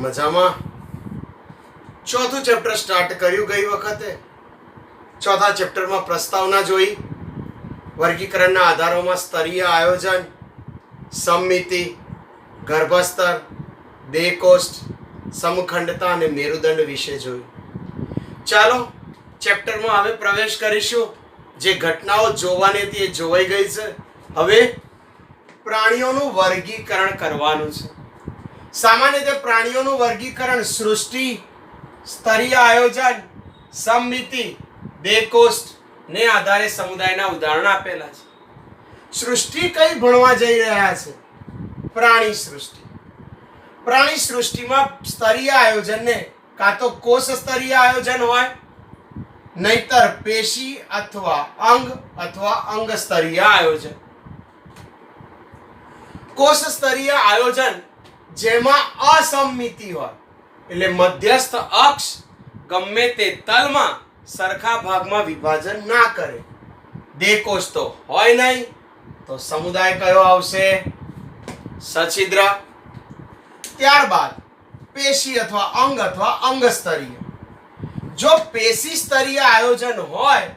મજામાં? ચોથું chapter start કર્યું ગઈ વખતે. ચોથા ચેપ્ટરમાં પ્રસ્તાવના જોઈ, વર્ગીકરણના આધારોમાં સ્તરીય આયોજન, સમમિતિ, ગર્ભસ્તર, દેહકોષ્ઠ, સમખંડતા અને મેરુદંડ વિશે જોયું. ચાલો ચેપ્ટરમાં હવે પ્રવેશ કરીશું. જે ઘટનાઓ જોવાની હતી એ જોવાઈ ગઈ છે. હવે પ્રાણીઓનું વર્ગીકરણ કરવાનું છે. સામાન્ય રીતે પ્રાણીઓનું વર્ગીકરણ સૃષ્ટિ, સ્તરીય આયોજન, સમમિતિ, દેહકોષ્ઠ ને આધારે સમુદાયના ઉદાહરણ આપેલા છે. સૃષ્ટિ કઈ ભણવા જઈ રહ્યા છે? પ્રાણી સૃષ્ટિ. પ્રાણી સૃષ્ટિમાં સ્તરીય આયોજનને કાં તો કોષ સ્તરીય આયોજન હોય, નહીતર પેશી અથવા અંગ સ્તરીય આયોજન. કોષ સ્તરીય આયોજન જેમાં અસમમિતિ હોય, એટલે મધ્યસ્થ અક્ષ ગમે તે તલમાં સરખા ભાગમાં વિભાજન ના કરે. દેહકોષ તો હોય નહીં, તો સમુદાય કયો આવશે? સછિદ્ર. ત્યારબાદ પેશી અથવા અંગ સ્તરીય. જો પેશી સ્તરીય આયોજન હોય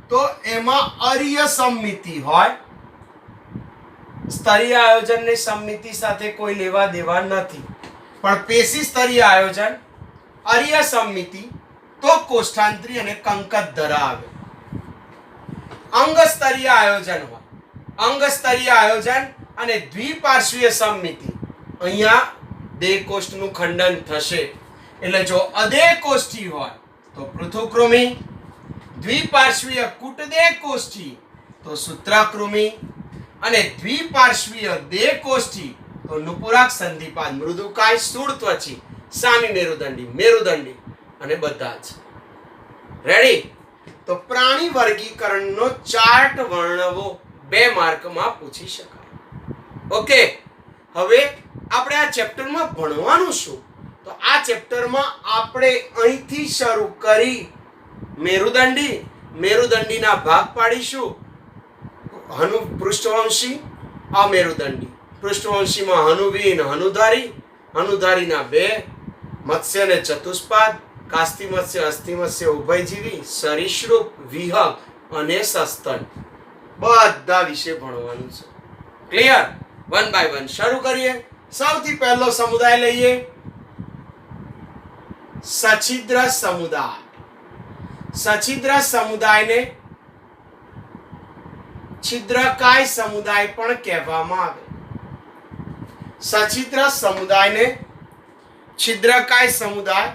તો એમાં અર્ય સમમિતિ હોય. સ્તરીય આયોજનની સમમિતિ સાથે કોઈ લેવા દેવા નથી, પણ પેશી સ્તરીય આયોજન અર્ય સમમિતિ તો કોષ્ઠાંતરી અને કંકત ધરાવે. અંગ સ્તરીય આયોજન હોય, અંગ સ્તરીય આયોજન અને દ્વિપાર્શ્વીય સમમિતિ. અહીંયા દેહકોષ્ઠનું ખંડન થશે. એટલે જો અદેહકોષ્ઠી હોય તો પૃથુકૃમિ, દ્વિપાર્શ્વીય કૂટદેહકોષ્ઠી તો સૂત્રાકૃમિ, અને દ્વિપાર્શ્વીય દેહકોષ્ઠી તો નુપુરક, સંધિપાદ, મૃદુકાય, સ્થૂળત્વચી, સામી મેરુદંડી અને બધા જ. રેડી? તો પ્રાણી વર્ગીકરણનો ચાર્ટ વર્ણવો 2 માર્કમાં પૂછી શકાય. ઓકે, હવે આપણે આ ચેપ્ટરમાં ભણવાનું શું? તો આ ચેપ્ટરમાં આપણે અહીંથી શરૂ કરી મેરુદંડીના ભાગ પાડીશું. પૃષ્ઠવંશી, અમેરુદંડી. પૃષ્ઠવંશીમાં હનુવી અને હનુધારીના 2, મત્સ્ય અને ચતુષ્પાદ, કાસ્તી મત્સ્ય, અસ્થિ મત્સ્ય, ઉભયજીવી, સરીસૃપ, વિહગ અને સસ્તન. બધા વિશે ભણવાનું છે. ક્લિયર? 1 by 1 શરૂ કરીએ. સૌથી પહેલો સમુદાય લઈએ, સછિદ્ર સમુદાય. સછિદ્ર સમુદાયને છિદ્રકાય સમુદાય પણ કહેવામાં આવે. સછિદ્ર સમુદાયને છિદ્રકાય સમુદાય,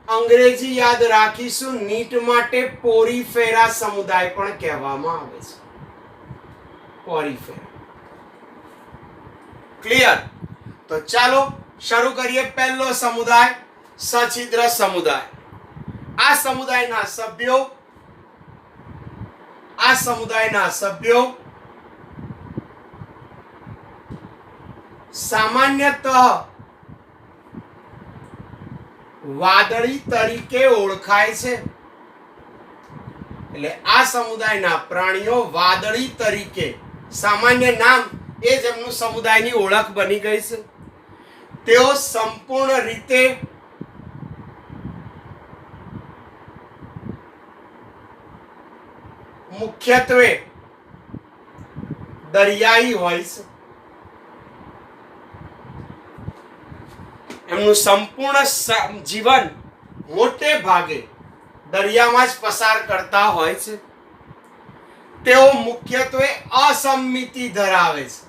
અંગ્રેજી યાદ રાખીશું, નીટ માટે પોરીફેરા સમુદાય પણ કહેવામાં આવે છે. પોરીફેરા. ક્લિયર? તો ચાલો શરૂ કરીએ. પહેલો સમુદાય સછિદ્ર સમુદાય. આ સમુદાયના સભ્યો સામાન્યતઃ વાદળી તરીકે ઓળખાય છે. એટલે આ સમુદાયના પ્રાણીઓ વાદળી તરીકે, સામાન્ય નામ એ જ એમનું સમુદાયની ઓળખ બની ગઈ છે. તેઓ સંપૂર્ણ રીતે મુખ્યત્વે દરિયાઈ હોય છે. એમનું સંપૂર્ણ જીવન મોટે ભાગે દરિયામાં જ પસાર કરતા હોય છે. તેઓ મુખ્યત્વે અસમમિતિ ધરાવે છે.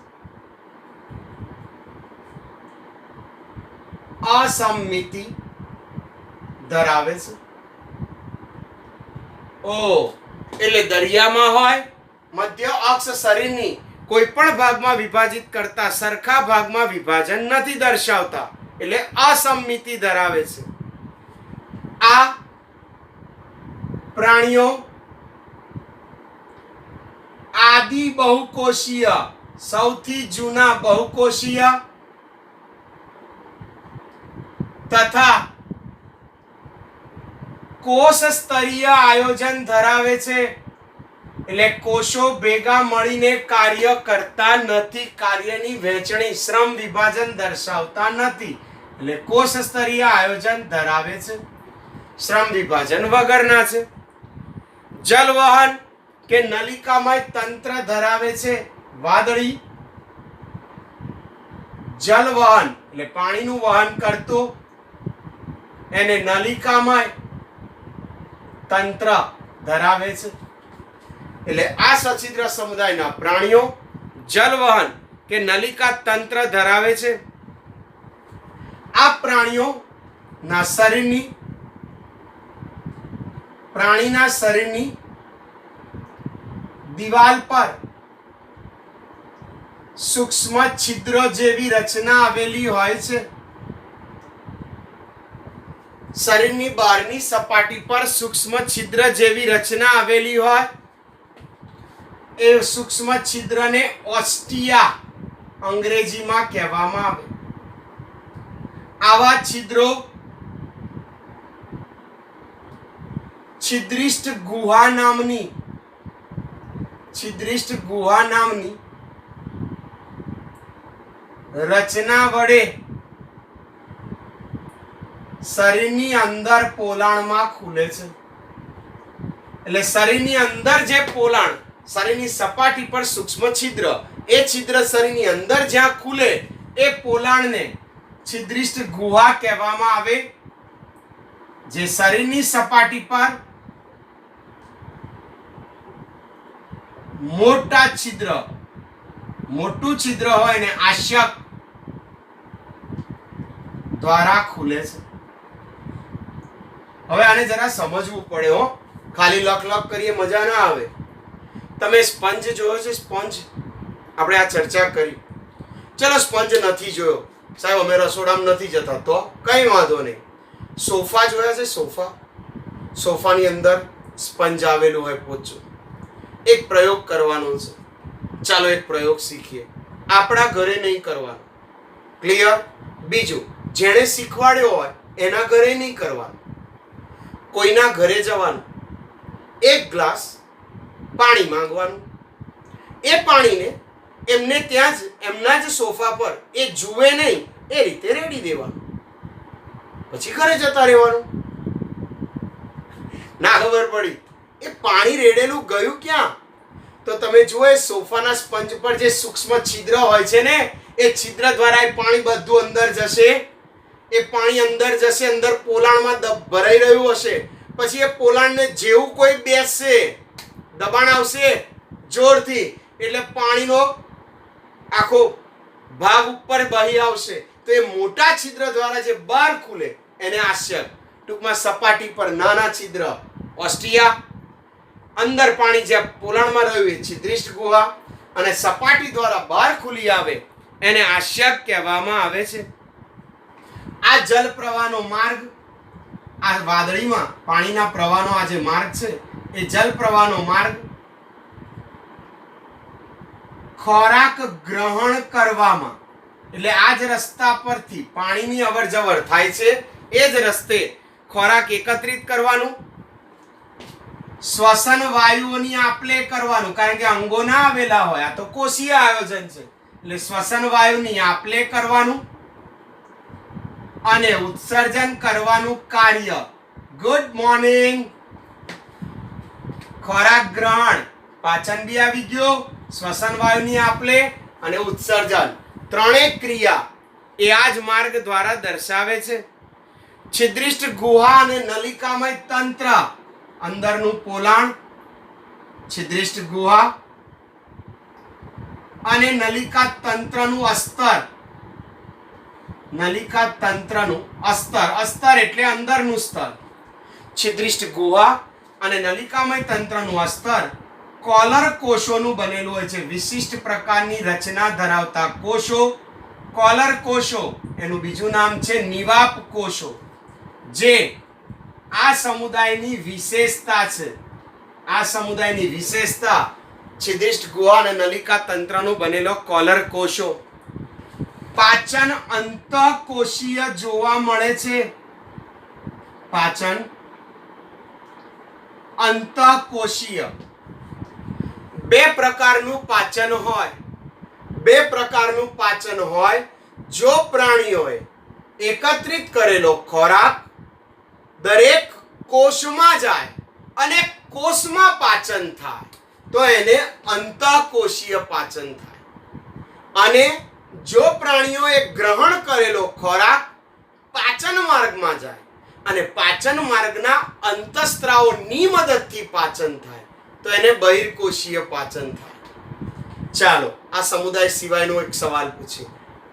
અસમમિતિ ધરાવે છે. એટલે દરિયામાં હોય, મધ્ય અક્ષ શરીરની કોઈ પણ ભાગમાં વિભાજિત કરતા સરખા ભાગમાં વિભાજન નથી દર્શાવતા, એટલે અસમમિતિ ધરાવે છે. આ પ્રાણીઓ આદિ બહુકોષીય, સૌથી જૂના બહુકોષીય તથા કોષ સ્તરીય આયોજન ધરાવે છે. એટલે કોષો ભેગા મળીને કાર્ય કરતા નથી, કાર્યની વહેંચણી, શ્રમ વિભાજન દર્શાવતા નથી. એટલે કોષ સ્તરીય આયોજન ધરાવે છે, શ્રમ વિભાજન વગરના છે. જલવહન કે નલિકામય તંત્ર ધરાવે છે, વાદળી. જલવહન એટલે પાણીનું વહન કરતું, એને નલિકામય તંત્ર ધરાવે છે. એટલે આ સછિદ્ર સમુદાયના પ્રાણીઓ જલવહન કે નલિકા તંત્ર ધરાવે છે. આ પ્રાણીના શરીરની દિવાલ પર સૂક્ષ્મ છિદ્રો જેવી રચના આવેલી હોય છે. શરીરની બહારની સપાટી પર સૂક્ષ્મ છિદ્ર જેવી રચના આવેલી હોય, એ સૂક્ષ્મ છિદ્રને ઓસ્ટિયા અંગ્રેજીમાં કહેવામાં આવે. આવા છિદ્રો છિદ્રિષ્ટ ગુહા નામની રચના વડે શરીરની અંદર પોલાણમાં ખુલે છે. એટલે શરીરની અંદર જે પોલાણ, શરીરની સપાટી પર સૂક્ષ્મ છિદ્ર, એ છિદ્ર શરીરની અંદર જ્યાં ખુલે એ પોલાણને છિદ્રિષ્ટ ગુહા કહેવામાં આવે. જે શરીરની સપાટી પર મોટું છિદ્ર હોય એને આશ્યક દ્વારા ખુલે છે. હવે આને જરા સમજવું પડે હો, ખાલી લખ કરીએ મજા ના આવે. તમે સ્પંજ જોયો છે? સ્પંજ આપણે આ ચર્ચા કરી. ચલો સ્પંજ નથી જોયો સાહેબ, અમે રસોડામાં નથી જતા, તો કઈ વાંધો નહીં. સોફા જોયા છે? સોફાની અંદર સ્પંજ આવેલું હોય, પોચું. એક પ્રયોગ કરવાનો છે. ચાલો એક પ્રયોગ શીખીએ. આપણા ઘરે નહીં કરવાનો, ક્લિયર? બીજું, જેણે શીખવાડ્યો હોય એના ઘરે નહીં કરવાનું. કોઈના ઘરે જવાનું, એક ગ્લાસ પાણી માંગવાનું, એ પાણીને એમને ત્યાં જ એમના જ સોફા પર એ જુએ નહીં એ રીતે રેડી દેવાનું, પછી ઘરે જતા રહેવાનું. ના ખબર પડી એ પાણી રેડેલું ગયું ક્યાં? તો તમે જુઓ એ સોફાના સ્પંજ પર જે સૂક્ષ્મ છિદ્ર હોય છે ને, એ છિદ્ર દ્વારા એ પાણી બધું અંદર જશે. એ પાણી અંદર જશે, અંદર પોલાણમાં ભરાઈ રહ્યું હશે. પછી એ પોલાણને જેવું કોઈ બેસશે, દબાણ આવશે જોરથી, એટલે પાણીનો આખો ભાગ ઉપર બહી આવશે. તો એ મોટા છિદ્ર દ્વારા જે બહાર ખુલે એને આશ્યક, ટૂંકમાં સપાટી પર નાના છિદ્ર ઓસ્ટિયા, અંદર પાણી જે પોલાણમાં રહ્યું એ છિદ્રિષ્ટ ગુહા, અને સપાટી દ્વારા બહાર ખુલી આવે એને આશ્યક કહેવામાં આવે છે. આ જલ પ્રવાહનો માર્ગ, આ વાદળીમાં પાણીના પ્રવાહનો આ જે માર્ગ છે, એ જલ પ્રવાહનો માર્ગ ખોરાક ગ્રહણ કરવામાં, એટલે આ જ રસ્તા પરથી પાણીની અવર જવર થાય છે, એ જ રસ્તે ખોરાક એકત્રિત કરવાનું, શ્વસન વાયુઓની આપલે કરવાનું, કારણ કે અંગો ના આવેલા હોય, આ તો કોષીય આયોજન છે, એટલે શ્વસન વાયુની આપલે કરવાનું અને ઉત્સર્જન કરવાનું કાર્ય. Good morning. ખોરાક ગ્રહણ, પાચન બી આવી ગયો, શ્વસન વાયુની આપલે અને ઉત્સર્જન, ત્રણેય ક્રિયા એ આ જ માર્ગ દ્વારા દર્શાવે છે. છિદ્રિષ્ટ ગુહા અને નલિકામય તંત્ર, અંદરનું પોલાણ, છિદ્રિષ્ટ ગુહા અને નલિકા તંત્રનું અસ્તર. નલિકા તંત્રનું અસ્તર, અસ્તર એટલે અંદરનું સ્તર. છિદ્રિષ્ટ ગુહા અને નલિકામય તંત્રનું અસ્તર કોલર કોષોનું બનેલું હોય છે. વિશિષ્ટ પ્રકારની રચના ધરાવતા કોષો કોલર કોષો, એનું બીજું નામ છે નિવાપ કોષો, જે આ સમુદાયની વિશેષતા છે. આ સમુદાયની વિશેષતા છિદ્રિષ્ટ ગુહા અને નલિકા તંત્રનું બનેલો કોલર કોષો. પાચન અંતઃકોશીય જોવા મળે છે. પાચન અંતઃકોશીય. બે પ્રકારનું પાચન હોય. જો પ્રાણીઓએ એકત્રિત કરેલો ખોરાક દરેક કોષમાં જાય અને કોષમાં પાચન થાય તો એને અંતઃકોશીય પાચન થાય। અને જો પ્રાણીઓએ ગ્રહણ કરેલો ખોરાક પાચન માર્ગમાં જાય અને પાચન માર્ગના અંતઃસ્ત્રાવોની મદદથી પાચન થાય તો એને બહિર્કોશીય પાચન થાય। ચાલો આ સમુદાય સિવાયનો એક સવાલ પૂછીએ,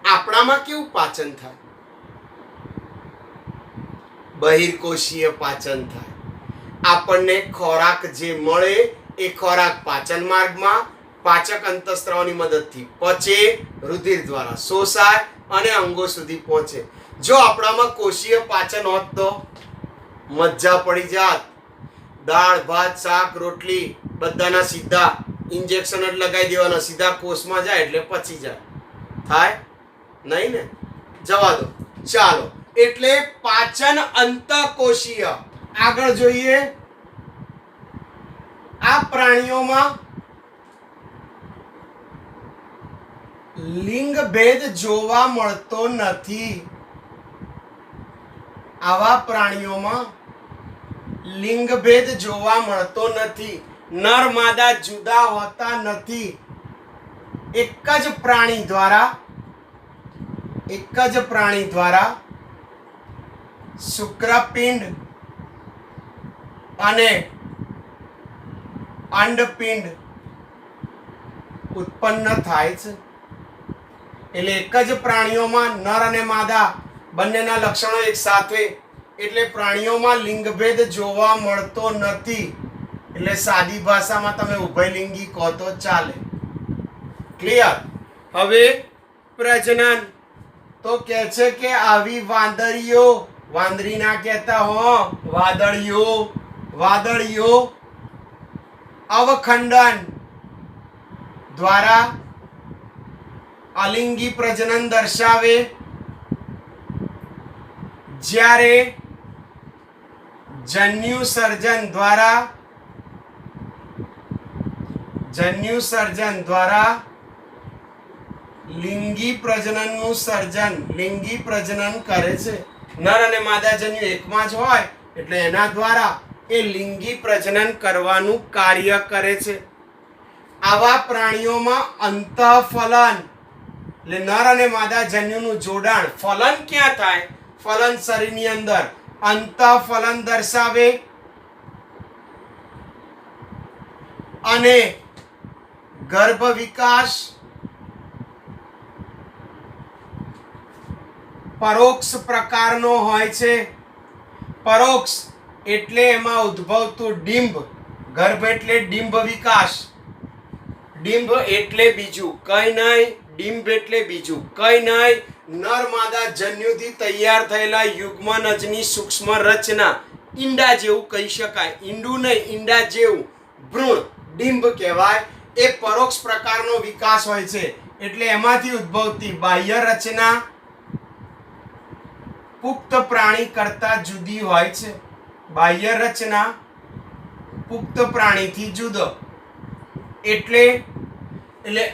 આપણામાં કેવું પાચન થાય? બહિર્કોશીય પાચન થાય। આપણને ખોરાક જે મળે એ ખોરાક પાચન માર્ગમાં પાચક અંતઃસ્ત્રાવોની મદદથી પચે, રુધિર દ્વારા શોષાય અને અંગો સુધી પહોંચે। જો આપણામાં કોશીય પાચન હોત તો મજા પડી જાત। દાળ ભાત શાક રોટલી બધાના સીધા ઇન્જેક્શન જ લગાવી દેવાના, સીધા કોષમાં જાય એટલે પચી જાય, થાય નહીં ને? જવા દો। ચાલો, એટલે પાચન અંતઃકોશીય। આગળ જોઈએ, આ પ્રાણીઓમાં લિંગ ભેદ જોવા મળતો નથી। આવા પ્રાણીઓમાં લિંગ ભેદ જોવા મળતો નથી। નર માદા જુદા હોતા નથી। એક જ પ્રાણી દ્વારા શુક્રપિંડ અને અંડપિંડ ઉત્પન્ન થાય છે। એટલે એક જ પ્રાણીઓમાં નર અને માદા બંનેના લક્ષણો એક સાથે, એટલે પ્રાણીઓમાં લિંગભેદ જોવા મળતો નથી। એટલે સાદી ભાષામાં તમે ઉભયલિંગી કહો તો ચાલે। ક્લિયર? હવે પ્રજનન તો કહે છે કે આવી વાંદરીઓ, વાંદરી ના કહેતા હો, વાદળીઓ અવખંડન દ્વારા અલિંગી પ્રજનન દર્શાવે। જ્યારે જન્યુ સર્જન દ્વારા લિંગી પ્રજનન કરે છે। નર અને માદા જન્યુ એકમાં જ હોય એટલે એના દ્વારા એ લિંગી પ્રજનન કરવાનું કાર્ય કરે છે। આવા પ્રાણીઓમાં અંતઃફલન એટલે નર અને માદા જન્યુનું જોડાણ, ફલન ક્યાં થાય? ફલન શરીરની અંદર, અંતઃફલન દર્શાવે। અને ગર્ભ વિકાસ પરોક્ષ પ્રકારનો હોય છે। પરોક્ષ એટલે એમાં ઉદ્ભવતું ડિંબ, ગર્ભ એટલે ડિંબ વિકાસ, ડિંબ એટલે બીજું કઈ નહીં, ડિંબ એટલે બીજું કઈ નહીં, નર માદા જન્યુથી તૈયાર થયેલા યુગ્મનજની સૂક્ષ્મ રચના, ઈંડા જેવું કહી શકાય, ઈંડું નહીં ઈંડા જેવું, ભ્રૂણ ડિંબ કહેવાય। એ પરોક્ષ પ્રકારનો વિકાસ હોય છે। એટલે એમાંથી ઉદ્ભવતી બાહ્ય રચના પુખ્ત પ્રાણી કરતા જુદી હોય છે। બાહ્ય રચના પુખ્ત પ્રાણીથી જુદો। એટલે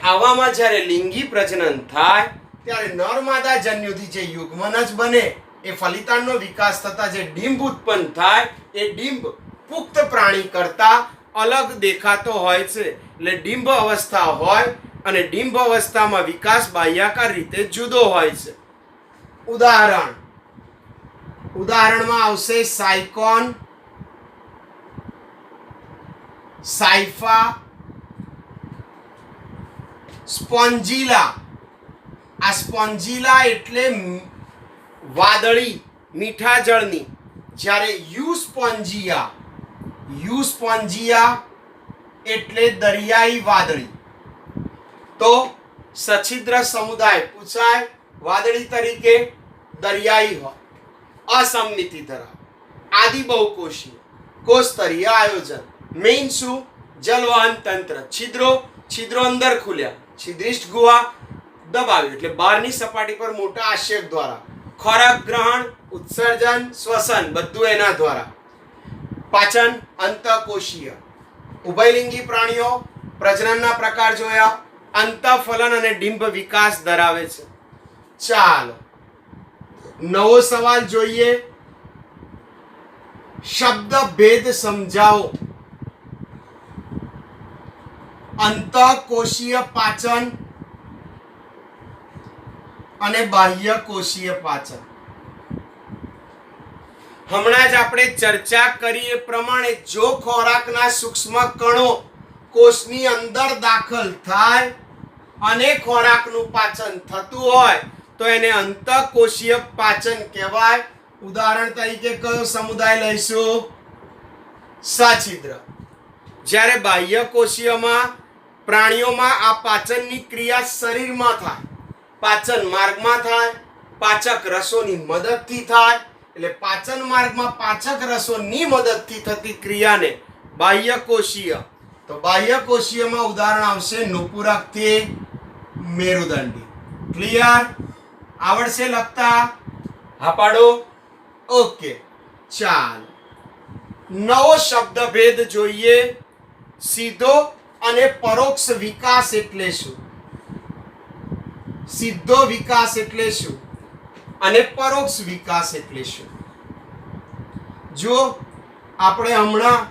આવામાં જ્યારે લિંગી પ્રજનન થાય ત્યારે નર માદા જન્યુથી જે યુગ્મનજ બને એ ફલિતાંડનો વિકાસ થતા જે ડિંબ ઉત્પન્ન થાય એ ડિંબ પુખ્ત પ્રાણી કરતા અલગ દેખાતો હોય છે। એટલે ડિંબ અવસ્થા હોય અને ડિંબ અવસ્થામાં વિકાસ બાહ્યાકાર રીતે જુદો હોય છે। ઉદાહરણમાં આવશે સાયકોન, સાયફા, સ્પોન્જીલા। આ સ્પોન્જીલા એટલે વાદળી મીઠા જળની, જ્યારે યુસ્પોન્જિયા એટલે દરિયાઈ વાદળી। તો સછિદ્ર સમુદાય પૂછાય, વાદળી તરીકે દરિયાઈ હોય, અસમમિતિ ધરાવે, આદિ બહુકોષીય, કોષસ્તરીય આયોજન, મેઇન શું? જલવહન તંત્ર, છિદ્રો અંદર ખુલ્યા, છિદ્રિષ્ઠ ગુહા દબાવી એટલે બહારની સપાટી પર મોટા આશયક દ્વારા ખોરાક ગ્રહણ, ઉત્સર્જન, શ્વસન બધું એના દ્વારા। પાચન અંતઃકોશીય। ઉભયલિંગી પ્રાણીઓ પ્રજનનના પ્રકાર જોયા, અંતઃફલન અને ડિંબ વિકાસ ધરાવે છે। ચાલો નવો સવાલ જોઈએ. શબ્દ ભેદ સમજાવો. અંતઃકોશીય પાચન અને બાહ્યકોશીય પાચન. હમણાં જ આપણે ચર્ચા કરી એ પ્રમાણે જો ખોરાકના સૂક્ષ્મ કણો કોષની અંદર દાખલ થાય અને ખોરાકનું પાચન થતું હોય તો એને અંતઃકોશીય પાચન કહેવાય. ઉદાહરણ તરીકે કયો સમુદાય લઈશું? સછિદ્ર. જ્યારે બાહ્યકોશીયમાં પ્રાણીઓમાં આ પાચનની ક્રિયા શરીરમાં થાય, પાચન માર્ગમાં થાય, પાચક રસોની મદદથી થાય. એટલે પાચન માર્ગમાં પાચક રસોની મદદથી થતી ક્રિયાને બાહ્યકોશીય. તો બાહ્યકોશીયમાં ઉદાહરણ આવશે નુપુરકથી મેરુદંડી. ક્લિયર? આવડશે લખતા? હા પાડો. ઓકે, ચાલ. નવો શબ્દભેદ જોઈએ. સીધો અને પરોક્ષ વિકાસ એટલે શું? સીધો વિકાસ એટલે શું અને પરોક્ષ વિકાસ એટલે શું? જો આપણે હમણાં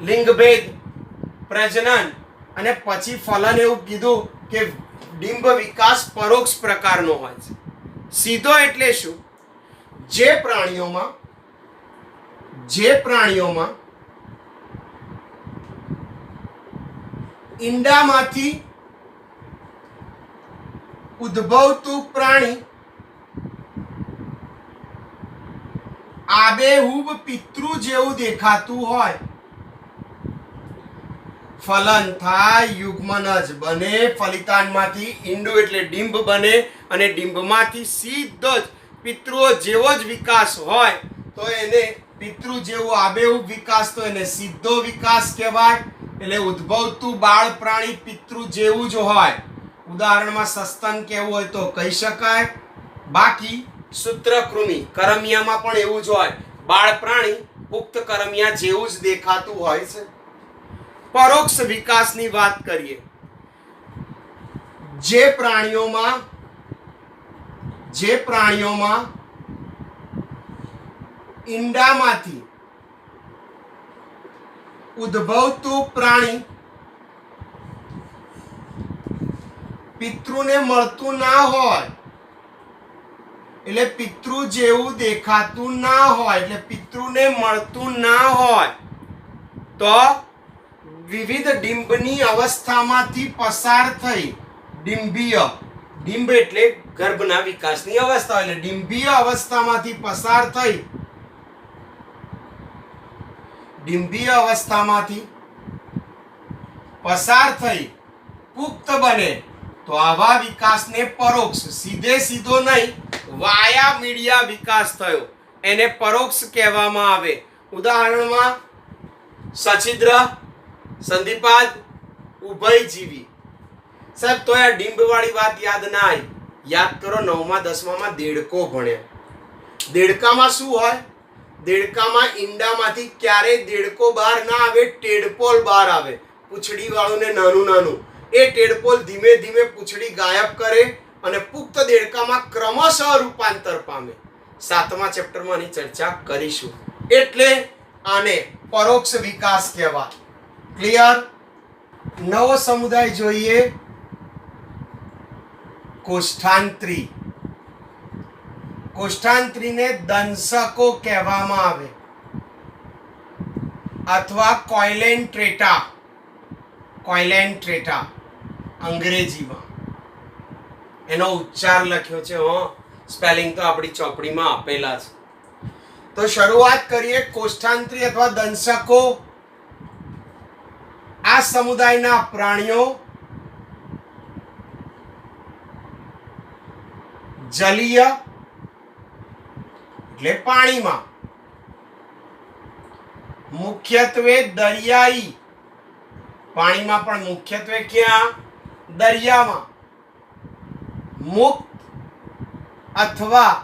લિંગભેદ, પ્રજનન અને પછી ફલન એવું કીધું કે ડિંબ વિકાસ પરોક્ષ પ્રકારનો હોય છે. સીધો એટલે શું? જે પ્રાણીઓમાં ઈંડામાંથી ઉદ્ભવતું પ્રાણી આબેહૂબ પિતૃ જેવું દેખાતું હોય, ફલન થાય, યુગ્મનજ બને, ફલિતાંડમાંથી ઈંડું એટલે ડિંબ બને અને ડિંબમાંથી સીધો જ પિતૃઓ જેવો જ વિકાસ હોય તો એને પિતૃ જેવો આબેહૂબ વિકાસ, તો એને સીધો વિકાસ કહેવાય. એટલે ઉદ્ભવતું બાળ પ્રાણી પિતૃ જેવું જ હોય. ઉદાહરણમાં સસ્તન કહેવું હોય તો કહી શકાય. બાકી સૂત્રકૃમિ કરમિયામાં પણ એવું જ હોય, બાળ પ્રાણી પુખ્ત કરમિયા જેવું જ દેખાતું હોય છે. પરોક્ષ વિકાસની વાત કરીએ. જે પ્રાણીઓમાં ઈંડામાંથી ઉદ્ભવતું પ્રાણી પિતૃને મળતું ના હોય, એટલે પિતૃ જેવું દેખાતું ના હોય, એટલે પિતૃને મળતું ના હોય તો વિવિધ ડિંબની અવસ્થામાંથી પસાર થઈ ડિંબીય, ડિંબ એટલે ગર્ભના વિકાસની અવસ્થા, એટલે ડિંબીય અવસ્થામાંથી પસાર થઈ પુખ્ત બને તો આવા વિકાસને પરોક્ષ, સીધો નહીં, વાયા મીડિયા વિકાસ થયો, એને પરોક્ષ કહેવામાં આવે. ઉદાહરણમાં સછિદ્ર, સંધિપાદ, ઉભયજીવી. સાહેબ તો આ ડિંબ વાળી વાત યાદ ના આવી. યાદ કરો, 9મા 10મામાં દેડકો ભણ્યા. દેડકામાં શું હોય? દેડકામાં ઈંડામાંથી ક્યારેય દેડકો બહાર ના આવે, ટેડપોલ બહાર આવે, પૂંછડી વાળું ને નાનું નાનું. એ ટેડપોલ ધીમે ધીમે પૂંછડી ગાયબ કરે અને પુખ્ત દેડકામાં ક્રમશઃ રૂપાંતર પામે. 7મા ચેપ્ટરમાં આની ચર્ચા કરીશું. એટલે આને પરોક્ષ વિકાસ કહેવાય. ક્લિયર? નવો સમુદાય જોઈએ. કોષ્ઠાંત્રી. કોષ્ઠાંત્રીને દંશકો કહેવામાં આવે અથવા કોઇલેન્ટ્રેટા અંગ્રેજીમાં. એનો ઉચ્ચાર લખ્યો છે, સ્પેલિંગ તો આપણી ચોપડીમાં આપેલા છે. તો શરૂઆત કરીએ. કોષ્ઠાંત્રી અથવા દંશકો આ સમુદાયના પ્રાણીઓ જલીય એટલે પાણીમાં, મુખ્યત્વે દરિયાઈ, પાણીમાં પણ મુખ્યત્વે ક્યાં? દરિયામાં. મુક્ત અથવા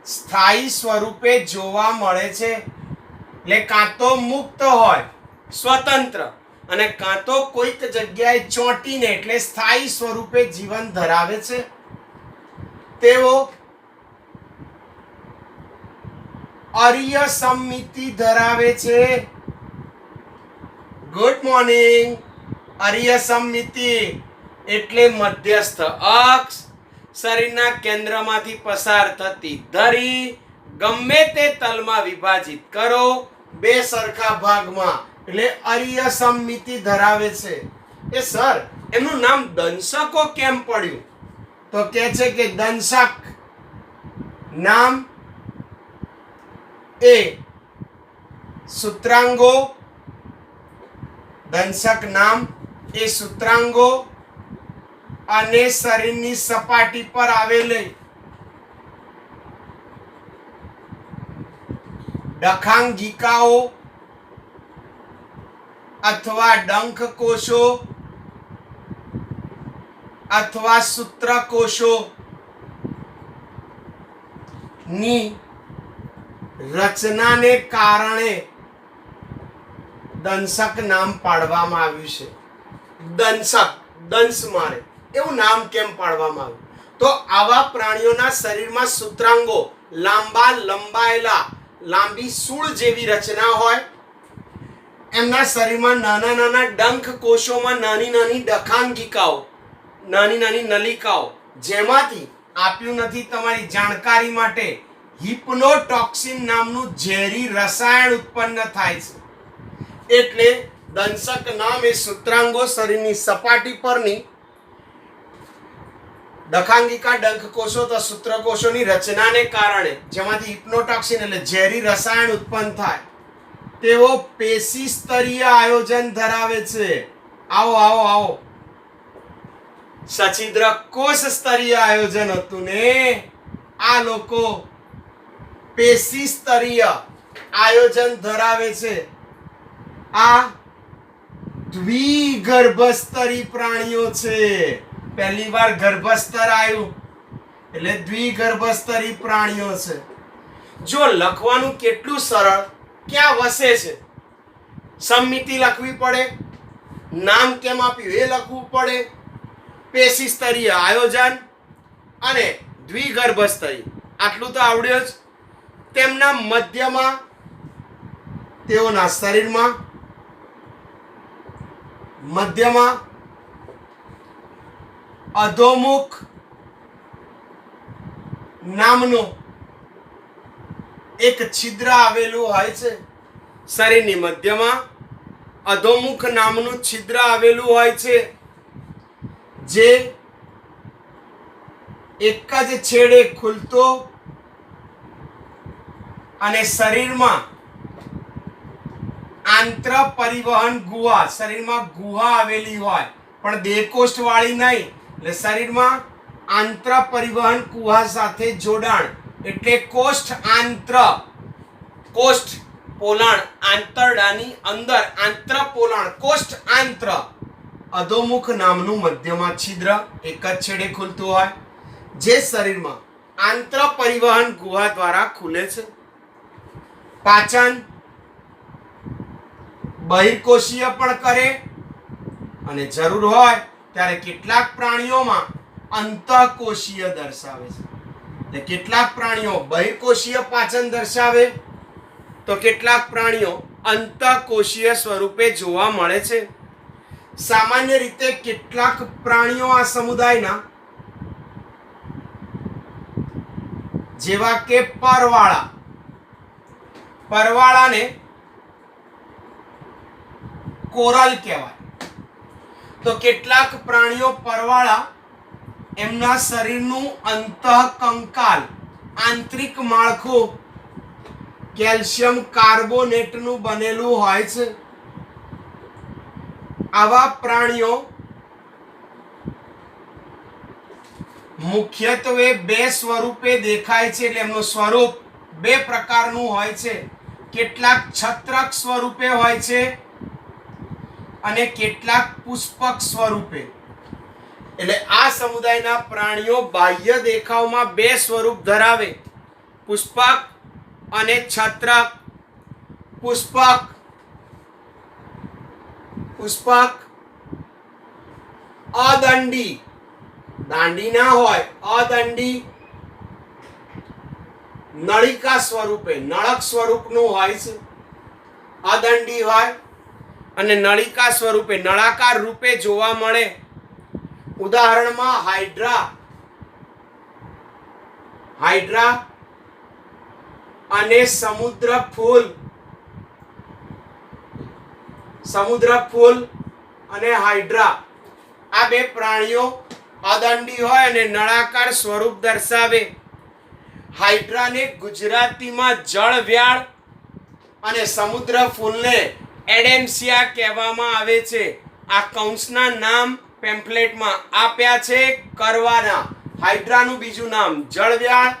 સ્થાયી સ્વરૂપે જોવા મળે છે. એટલે કાં તો મુક્ત હોય, સ્વતંત્ર, અને કાં તો કોઈક જગ્યાએ ચોંટીને એટલે સ્થાયી સ્વરૂપે જીવન ધરાવે છે. તેઓ અરીય સમમિતિ ધરાવે છે. Good morning. અરીય સમમિતિ એટલે મધ્યસ્થ અક્ષ, શરીરના કેન્દ્રમાંથી પસાર થતી ધરી, ગમે તે તલમાં વિભાજિત કરો બે સરખા ભાગમાં, એટલે અરીય સમમિતિ ધરાવે છે. એ સર, એનું નામ દંશકો કેમ પડ્યું? તો કહે છે કે દંશક નામ એ સૂત્રાંગો, દંશક નામ એ સૂત્રાંગો અને શરીરની સપાટી પર આવેલી ડખાંગિકાઓ અથવા ડંખ કોષો અથવા સૂત્રકોષો ની રચનાને કારણે દંશક નામ પાડવામાં આવ્યું છે. દંશક, દંશ મારે, એવું નામ કેમ પાડવામાં આવ્યું? તો આવા પ્રાણીઓના શરીરમાં સૂત્રાંગો, લંબાયેલા લાંબી સૂળ જેવી રચના હોય. એમના શરીરમાં નાના નાના ડંખ કોષોમાં નાની નાની ડખાંગિકાઓ, નાની નાની નલિકાઓ, જેમાંથી આપ્યું નથી તમારી જાણકારી માટે, હિપ્નોટોક્સિન નામનું ઝેરી રસાયણ ઉત્પન્ન થાય છે. એટલે દંશક નામ એ સૂત્રાંગો, શરીરની સપાટી પરની ડખાંગિકા, ડંખ કોષો તો સૂત્રકોષોની રચનાને કારણે, જેમાંથી હિપ્નોટોક્સિન એટલે ઝેરી રસાયણ ઉત્પન્ન થાય, તેઓ પેશી સ્તરીય આયોજન ધરાવે છે. આવો આવો આવો. સછિદ્ર કોષ સ્તરીય આયોજન હતું ને, આ લોકો પેશી સ્તરીય આયોજન ધરાવે છે. આ દ્વિગર્ભસ્તરી પ્રાણીઓ છે. પહેલી વાર ગર્ભસ્તર આવ્યું એટલે દ્વિગર્ભસ્તરી પ્રાણીઓ છે. જો લખવાનું કેટલું સરળ, ક્યાં વસે છે? સમમિતિ લખવી પડે, નામ કેમ આપ્યું એ લખવું પડે, પેશી સ્તરીય આયોજન અને દ્વિગર્ભસ્તરી, આટલું તો આવડ્યું જ. તેમના મધ્યમાં, તેઓના શરીરમાં મધ્યમાં અધોમુખ નામનું એક છિદ્ર આવેલું હોય છે. શરીરની મધ્યમાં અધોમુખ નામનું છિદ્ર આવેલું હોય છે, જે એક જ છેડે ખુલતો અને શરીરમાં આંત્ર પરિવહન ગુહા, શરીરમાં ગુહા આવેલી હોય, પણ દેહકોષ્ઠ વાળી નહીં. એટલે શરીરમાં આંત્ર પરિવહન ગુહા સાથે જોડાણ, એટલે કોષ્ઠ આંત્ર, કોષ્ઠ પોલાણ, આંતરડાની અંદર આંત્ર પોલાણ, કોષ્ઠ આંત્ર. અધોમુખ નામનું મધ્યમાં છિદ્ર એક જ છેડે ખુલતું હોય, જે શરીરમાં આંત્ર પરિવહન ગુહા દ્વારા ખુલે છે. પાચન બહિર્કોષીય પણ કરે અને જરૂર હોય ત્યારે કેટલાક પ્રાણીઓમાં અંતઃકોષીય દર્શાવે છે. એટલે કેટલાક પ્રાણીઓ બહિર્કોષીય પાચન દર્શાવે તો કેટલાક પ્રાણીઓ અંતઃકોષીય સ્વરૂપે જોવા મળે છે. સામાન્ય રીતે કેટલાક પ્રાણીઓ આ સમુદાયના, જેવા કે પરવાળા, પરવાળાને કોરલ કહેવાય. તો કેટલાક પ્રાણીઓ પરવાળા એમના શરીરનું અંતઃકંકાલ, આંતરિક માળખું કેલ્શિયમ કાર્બોનેટનું બનેલું હોય છે. આવા પ્રાણીઓ મુખ્યત્વે બે સ્વરૂપે દેખાય છે. એટલે એમનું સ્વરૂપ બે પ્રકારનું હોય છે. કેટલાક છત્રક સ્વરૂપે હોય છે અને કેટલાક પુષ્પક સ્વરૂપે. એટલે આ સમુદાયના પ્રાણીઓ બાહ્ય દેખાવમાં બે સ્વરૂપ ધરાવે, પુષ્પક અને છત્રક. પુષ્પક, પુષ્પક અદંડી, દાંડી ના હોય, અદંડી નળિકા સ્વરૂપે, નળક સ્વરૂપનું હોય છે, અદંડી હોય અને નળિકા સ્વરૂપે, નળાકાર રૂપે જોવા મળે. ઉદાહરણમાં હાઇડ્રા અને સમુદ્ર ફૂલ અને હાઇડ્રા, આ બે પ્રાણીઓ અદંડી હોય અને નળાકાર સ્વરૂપ દર્શાવે. હાઇડ્રાને ગુજરાતીમાં જળવ્યાળ અને સમુદ્ર ફૂલને એડેમ્સિયા કહેવામાં આવે છે. આ કૌંસના નામ પેમ્ફલેટમાં આપ્યા છે કરવાના. હાઇડ્રાનું બીજું નામ જળવ્યાળ,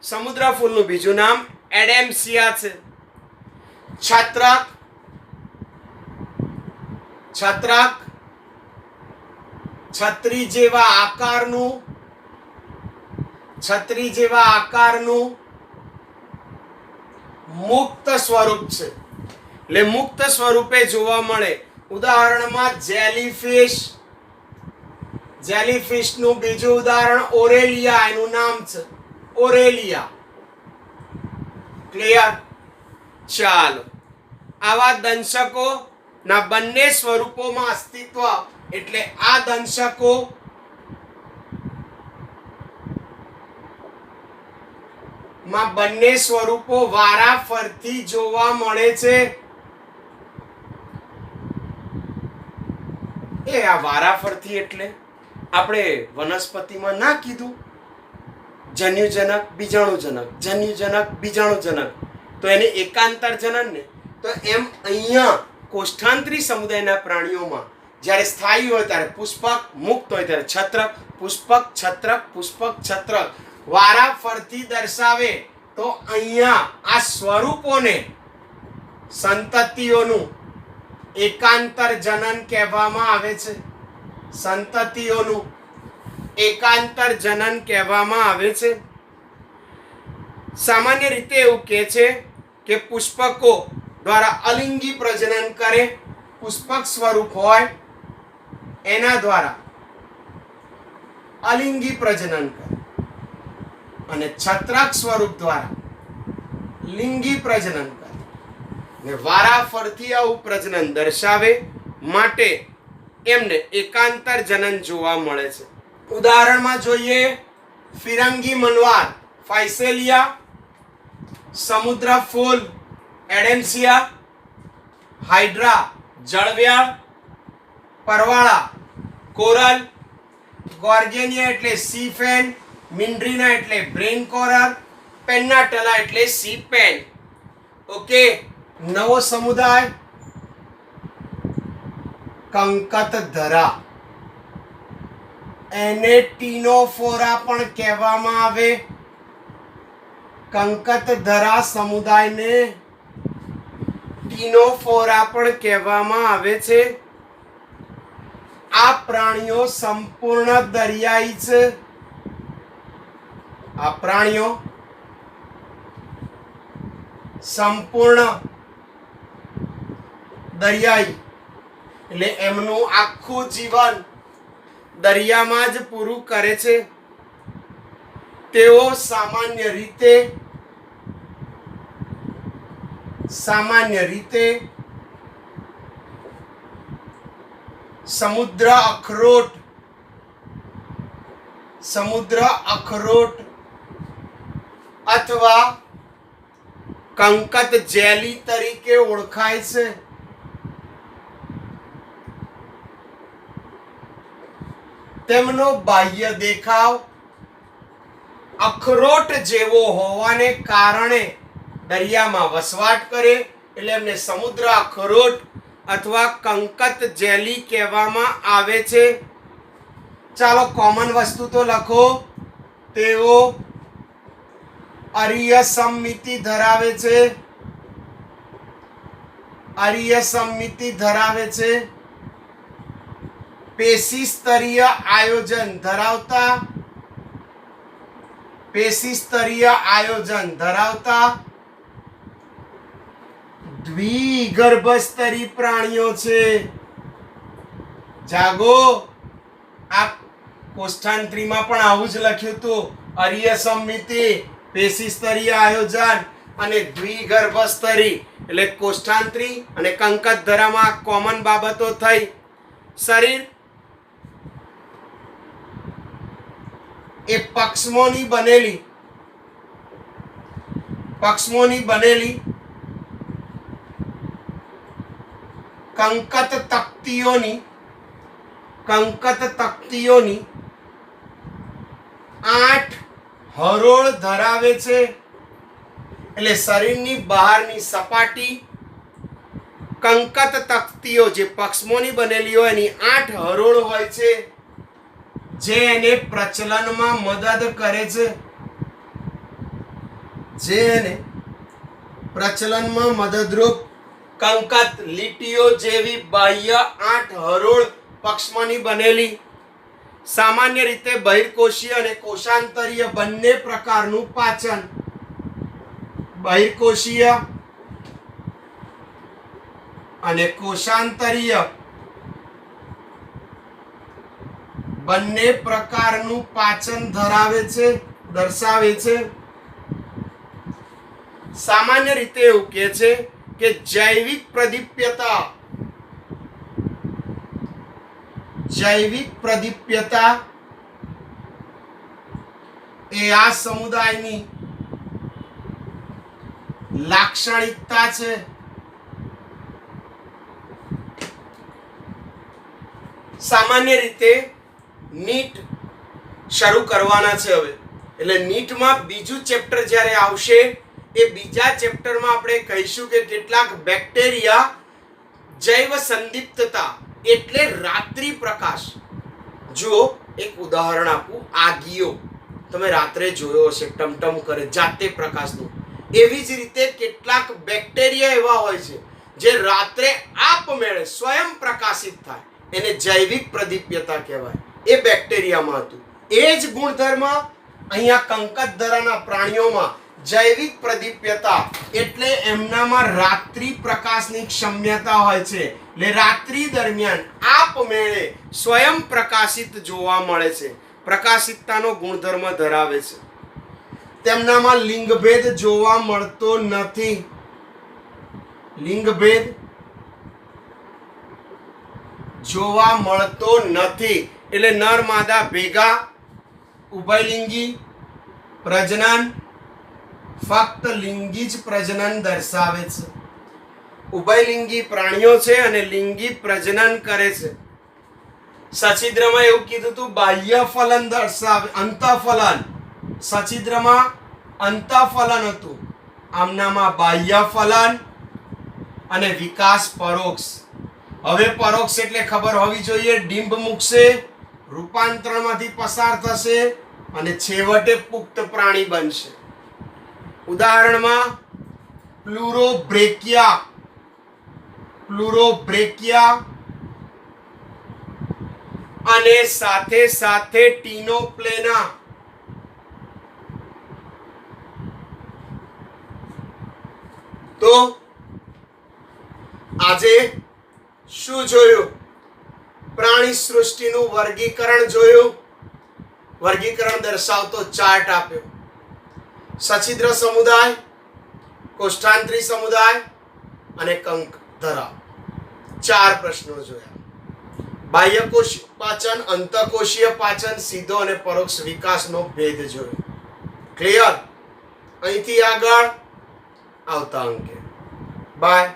સમુદ્ર ફૂલનું બીજું નામ એડેમ્સિયા છે. છત્રક છત્રી જેવા આકારનું મુક્ત સ્વરૂપ છે, એટલે મુક્ત સ્વરૂપે જોવા મળે. ઉદાહરણમાં જેલીફિશ નું બીજું ઉદાહરણ ઓરેલિયા, એનું નામ છે ઓરેલિયા. ક્લિયર? ચાલો, આવા દંશકો ના બંને સ્વરૂપોમાં અસ્તિત્વ, એટલે આ દંશકો માં બંને સ્વરૂપો વારાફરતી જોવા મળે છે. આ વારાફરતી એટલે આપણે વનસ્પતિમાં ના કીધું જન્યુજનક બીજાણુજનક, જન્યુજનક બીજાણુજનક, તો એને એકાંતર જનન ને. તો એમ અહીંયા કોષ્ઠાંતરી સમુદાયના પ્રાણીઓમાં જ્યારે સ્થાયી હોય ત્યારે પુષ્પક, મુક્ત હોય ત્યારે છત્રક, પુષ્પક છત્રક, પુષ્પક છત્રક વારાફરતી દર્શાવે. તો અહીંયા આ સ્વરૂપોને, સંતતિઓનું એકાંતર જનન કહેવામાં આવે છે. સંતતિઓનું એકાંતર જનન કહેવામાં આવે છે. સામાન્ય રીતે એવું કહે છે કે પુષ્પકો દ્વારા અલિંગી પ્રજનન કરે, પુષ્પક સ્વરૂપ હોય એના દ્વારા અલિંગી પ્રજનન કરે, અને છત્રક સ્વરૂપ દ્વારા લિંગી પ્રજનન કરે, ને વારાફરતી આવું પ્રજનન દર્શાવે માટે એમને એકાંતર જનન જોવા મળે છે. ઉદાહરણમાં જોઈએ ફિરંગી મનવાર ફાઇસેલિયા, સમુદ્ર ફૂલ એડેમ્સિયા, હાઇડ્રા જળવ્યાળ, પરવાળા કોરલ, ગોર્ગેનિયા એટલે સી ફેન, મિન્ડ્રીના એટલે બ્રેન કોરલ, પેન્નાટલા એટલે સી પેન. ઓકે, નવો સમુદાય કંકતધરા, એને ટીનોફોરા પણ કહેવામાં આવે. કંકતધરા સમુદાયને ટીનોફોરા પણ કહેવામાં આવે છે. આ પ્રાણીઓ સંપૂર્ણ દરિયાઈ છે. આ પ્રાણીઓ સંપૂર્ણ દરિયાઈ, એટલે એમનું આખું જીવન દરિયામાં જ પૂરું કરે છે. તેઓ સામાન્ય રીતે સમુદ્ર અખરોટ અથવા કંકત જેલી તરીકે ઓળખાય છે. તેમનો બાહ્ય દેખાવ અખરોટ જેવો હોવાને કારણે દરિયામાં વસવાટ કરે, એટલે એમને સમુદ્ર અખરોટ અથવા કંકત જેલી કહેવામાં આવે છે. ચાલો કોમન વસ્તુ તો લખો. તેઓ અરીય સમમિતિ ધરાવે છે. પેશી સ્તરીય આયોજન ધરાવતા દ્વિગર્ભસ્તરી પ્રાણીઓ છે. જાગો, આ કોષ્ઠાંતરીમાં પણ આવું જ લખ્યું હતું. અરીય સમમિતિ પેશી સ્તરીય આયોજન અને દ્વિગર્ભ સ્તરી એટલે કોષ્ઠાંતરી અને કંકત ધરામાં કોમન બાબતો થઈ. શરીર એ પક્ષમોની બનેલી કંકત તક્તિઓની 8 હરોળ ધરાવે છે. એટલે શરીરની બહારની સપાટી કંકત તક્તિઓ જે પક્ષમોની બનેલી હોય એની 8 હરોળ હોય છે, જે એને પ્રચલનમાં મદદ કરે છે. જે એને પ્રચલનમાં મદદરૂપ કંકત લીટીઓ જેવી બાહ્ય 8 હરોળ પક્ષમોની બનેલી. સામાન્ય રીતે બહિર્કોષીય અને કોષાંતરીય બંને પ્રકારનું પાચન. બહિર્કોષીય અને કોષાંતરીય બંને પ્રકારનું પાચન દર્શાવે છે. સામાન્ય રીતે એવું કહે છે કે જૈવિક પ્રદીપ્યતા એ આ સમુદાયની લાક્ષણિકતા છે. સામાન્ય રીતે નીટ શરૂ કરવાના છે હવે. એટલે નીટમાં બીજું ચેપ્ટર જ્યારે આવશે એ બીજા ચેપ્ટરમાં આપણે કહીશું કે કેટલાક બેક્ટેરિયા જૈવ સંદિપ્તતા એટલે રાત્રિ પ્રકાશ. જો એક ઉદાહરણ આપું, આગિયો તમે રાત્રે જોયો હશે, ટમટમ કરે જાતે પ્રકાશનું. એવી જ રીતે કેટલાક બેક્ટેરિયા એવા હોય છે જે રાત્રે આપમેળે સ્વયં પ્રકાશિત થાય, એને જૈવિક પ્રદીપ્યતા કહેવાય. એ બેક્ટેરિયામાં હતું. એ જ ગુણધર્મ અહીંયા કંકતધરાના પ્રાણીઓમાં જૈવિક પ્રદીપ્યતા એટલે એમનામાં રાત્રિ પ્રકાશની ક્ષમતા હોય છે. એટલે રાત્રિ દરમિયાન આપમેળે સ્વયં પ્રકાશિત જોવા મળે છે, પ્રકાશિતતાનો ગુણધર્મ ધરાવે છે. તેમનામાં લિંગભેદ જોવા મળતો નથી. લિંગભેદ જોવા મળતો નથી એટલે નર માદા ભેગા, ઉભયલિંગી પ્રજનન, ફક્ત લિંગી જ પ્રજનન દર્શાવે છે. ઉભયલિંગી પ્રાણીઓ છે અને લિંગી પ્રજનન કરે છે. સછિદ્રમાં એવું કીધું હતું બાહ્ય ફલન દર્શાવે, અંતઃફલન. સછિદ્રમાં અંતઃફલન હતું, આમનામાં બાહ્ય ફલન અને વિકાસ પરોક્ષ. હવે પરોક્ષ એટલે ખબર હોવી જોઈએ, ડિંબ મૂકશે, રૂપાંતરણમાંથી પસાર થશે અને છેવટે પુખ્ત પ્રાણી બનશે. ઉદાહરણમાં પ્લુરોબ્રેકિયા અને સાથે ટીનોપ્લેના. તો આજે શું જોયું? પ્રાણી સૃષ્ટિનું વર્ગીકરણ જોયું. વર્ગીકરણ દર્શાવતો ચાર્ટ આપ્યો. સછિદ્ર સમુદાય, કોષ્ઠાંતરી સમુદાય અને કંકધરા. 4 પ્રશ્નો જોયા. બાહ્યકોષીય પાચન, અંતઃકોષીય પાચન, સીધો અને પરોક્ષ વિકાસનો ભેદ જોયો. ક્લિયર? અહીંથી આગળ આવતા અંકે. બાય.